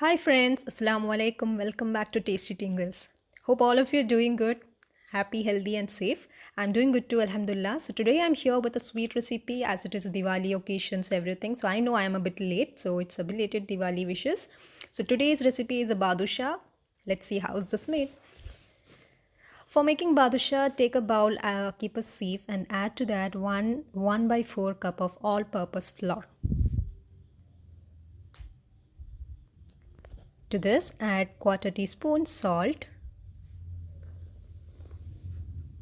Hi friends, Assalamu alaikum. Welcome back to Tasty Tingles. Hope all of you are doing good, happy, healthy, and safe. I'm doing good too, Alhamdulillah. So today I'm here with a sweet recipe as it is Diwali occasions, everything. So I know I am a bit late, so it's a belated Diwali wishes. So today's recipe is a badusha. Let's see how is this made. For making badusha, take a bowl, keep a sieve, and add to that 1 by 4 cup of all-purpose flour. To this, add quarter teaspoon salt,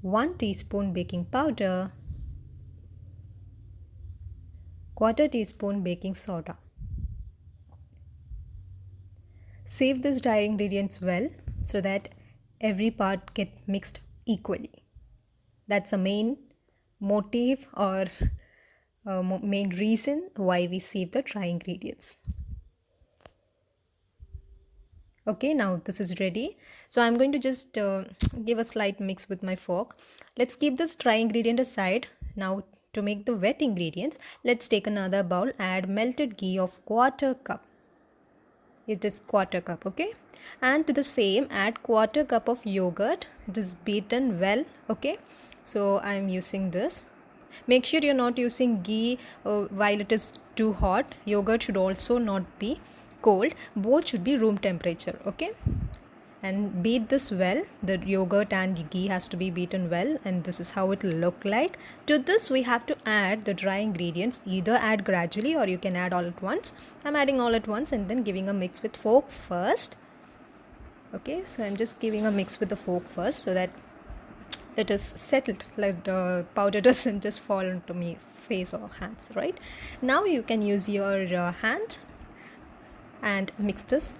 1 teaspoon baking powder, quarter teaspoon baking soda. Save these dry ingredients well so that every part get mixed equally. That's a main motive or main reason why we save the dry ingredients. Okay, now this is ready. So I'm going to just give a slight mix with my fork. Let's keep this dry ingredient aside. Now to make the wet ingredients, let's take another bowl, add melted ghee of quarter cup. It is quarter cup, okay? And to the same, add quarter cup of yogurt. It is beaten well, okay? So I'm using this. Make sure you're not using ghee while it is too hot. Yogurt should also not be cold. Both should be room temperature, okay? And beat this well. The yogurt and ghee has to be beaten well, and this is how it will look like. To this we have to add the dry ingredients. Either add gradually or you can add all at once. I'm adding all at once and then giving a mix with fork first. Okay, so I'm just giving a mix with the fork first so that it is settled, like the powder doesn't just fall into me face or hands. Right now you can use your hand and mix this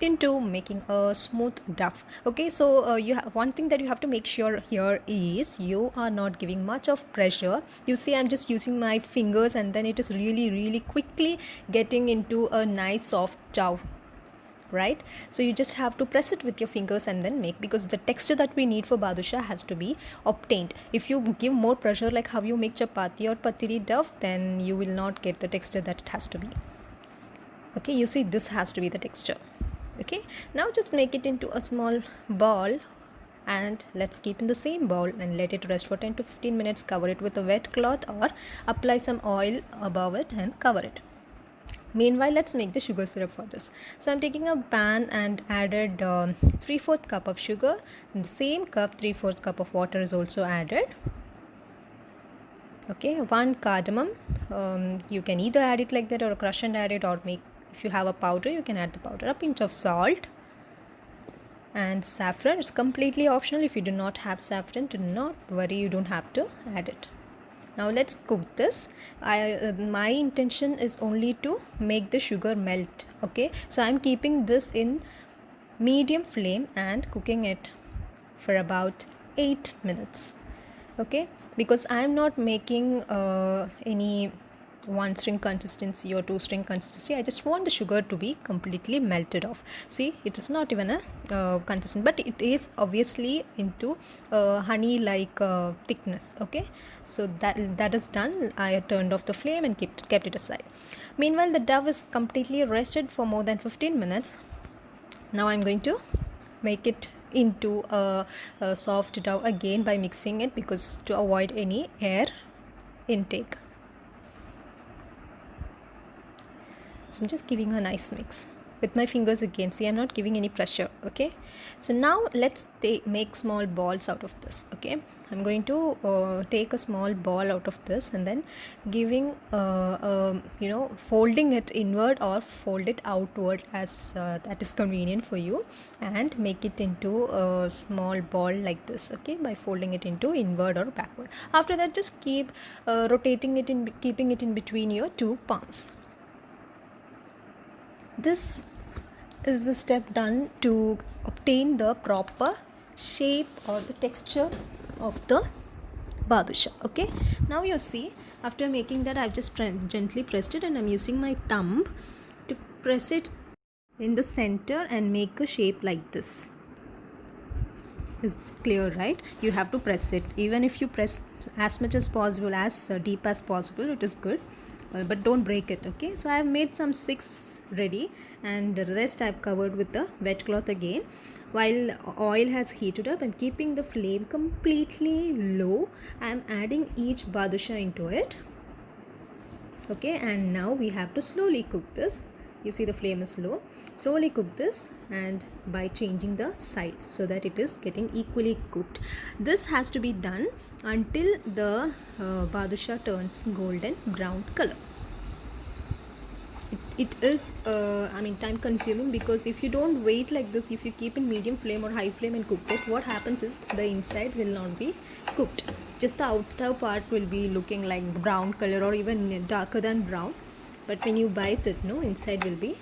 into making a smooth dough. Okay, so you have one thing that you have to make sure here is you are not giving much of pressure. You see, I'm just using my fingers and then it is really quickly getting into a nice soft dough, right? So you just have to press it with your fingers and then make, because the texture that we need for badusha has to be obtained. If you give more pressure like how you make chapati or patiri dough, then you will not get the texture that it has to be. Okay, you see, this has to be the texture. Okay, now just make it into a small ball and let's keep in the same bowl and let it rest for 10 to 15 minutes. Cover it with a wet cloth or apply some oil above it and cover it. Meanwhile, let's make the sugar syrup for this. So I'm taking a pan and added 3/4 cup of sugar. In the same cup, 3/4 cup of water is also added. Okay, 1 cardamom. You can either add it like that or crush and add it, or make, if you have a powder you can add the powder. A pinch of salt and saffron. It's completely optional. If you do not have saffron, do not worry, you don't have to add it. Now let's cook this. My intention is only to make the sugar melt. Okay, so I'm keeping this in medium flame and cooking it for about 8 minutes. Okay, because I'm not making any 1 string consistency or 2 string consistency. I just want the sugar to be completely melted off. See, it is not even a consistent, but it is obviously into honey like thickness. Okay, so that is done. I turned off the flame and kept it aside. Meanwhile, the dough is completely rested for more than 15 minutes. Now I'm going to make it into a soft dough again by mixing it, because to avoid any air intake. So I'm just giving a nice mix with my fingers again. See, I'm not giving any pressure. Okay, so now let's make small balls out of this. Okay, I'm going to take a small ball out of this and then giving folding it inward or fold it outward as that is convenient for you, and make it into a small ball like this. Okay, by folding it into inward or backward. After that, just keep rotating it in, keeping it in between your two palms. This is the step done to obtain the proper shape or the texture of the badusha. Okay, now you see, after making that, I've just gently pressed it and I'm using my thumb to press it in the center and make a shape like this. It's clear, right? You have to press it. Even if you press as much as possible, as deep as possible, it is good. but don't break it. Okay, so I have made some 6 ready, and the rest I've covered with the wet cloth again. While oil has heated up and keeping the flame completely low, I'm adding each badusha into it. Okay, and now we have to slowly cook this. You see the flame is low. Slowly cook this, and by changing the sides so that it is getting equally cooked. This has to be done until the badusha turns golden brown color. It is time consuming, because if you don't wait like this, if you keep in medium flame or high flame and cook it, what happens is the inside will not be cooked. Just the outer part will be looking like brown color or even darker than brown, but when you bite it, no, inside will be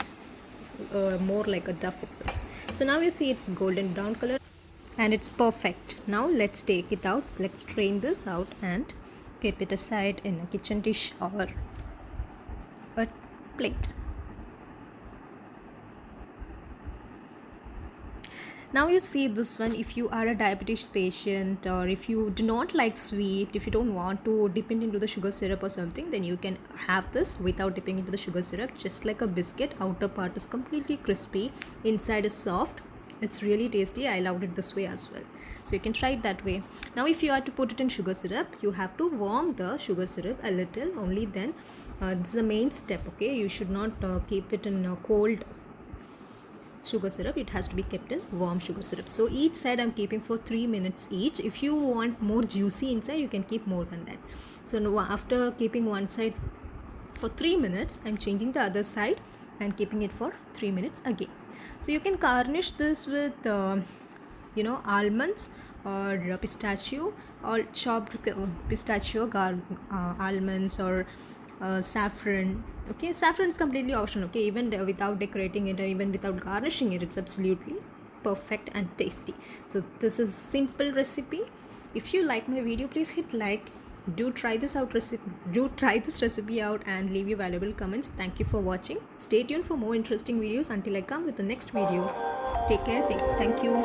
more like a duff itself. So now you see it's golden brown color and it's perfect. Now let's take it out. Let's strain this out and keep it aside in a kitchen dish or a plate. Now you see this one, if you are a diabetes patient, or if you do not like sweet, if you don't want to dip it into the sugar syrup or something, then you can have this without dipping into the sugar syrup. Just like a biscuit, outer part is completely crispy, inside is soft. It's really tasty. I loved it this way as well. So you can try it that way. Now if you are to put it in sugar syrup, you have to warm the sugar syrup a little, only then. This is the main step. Okay, you should not keep it in cold sugar syrup. It has to be kept in warm sugar syrup. So each side I'm keeping for 3 minutes each. If you want more juicy inside, you can keep more than that. So now after keeping one side for 3 minutes, I'm changing the other side and keeping it for 3 minutes again. So you can garnish this with almonds or pistachio, or chopped pistachio, almonds, or saffron. Okay, saffron is completely optional. Okay, even without decorating it or even without garnishing it, it's absolutely perfect and tasty. So this is simple recipe. If you like my video, please hit like. Do try this recipe out and leave your valuable comments. Thank you for watching. Stay tuned for more interesting videos until I come with the next video. Take care. Thank you.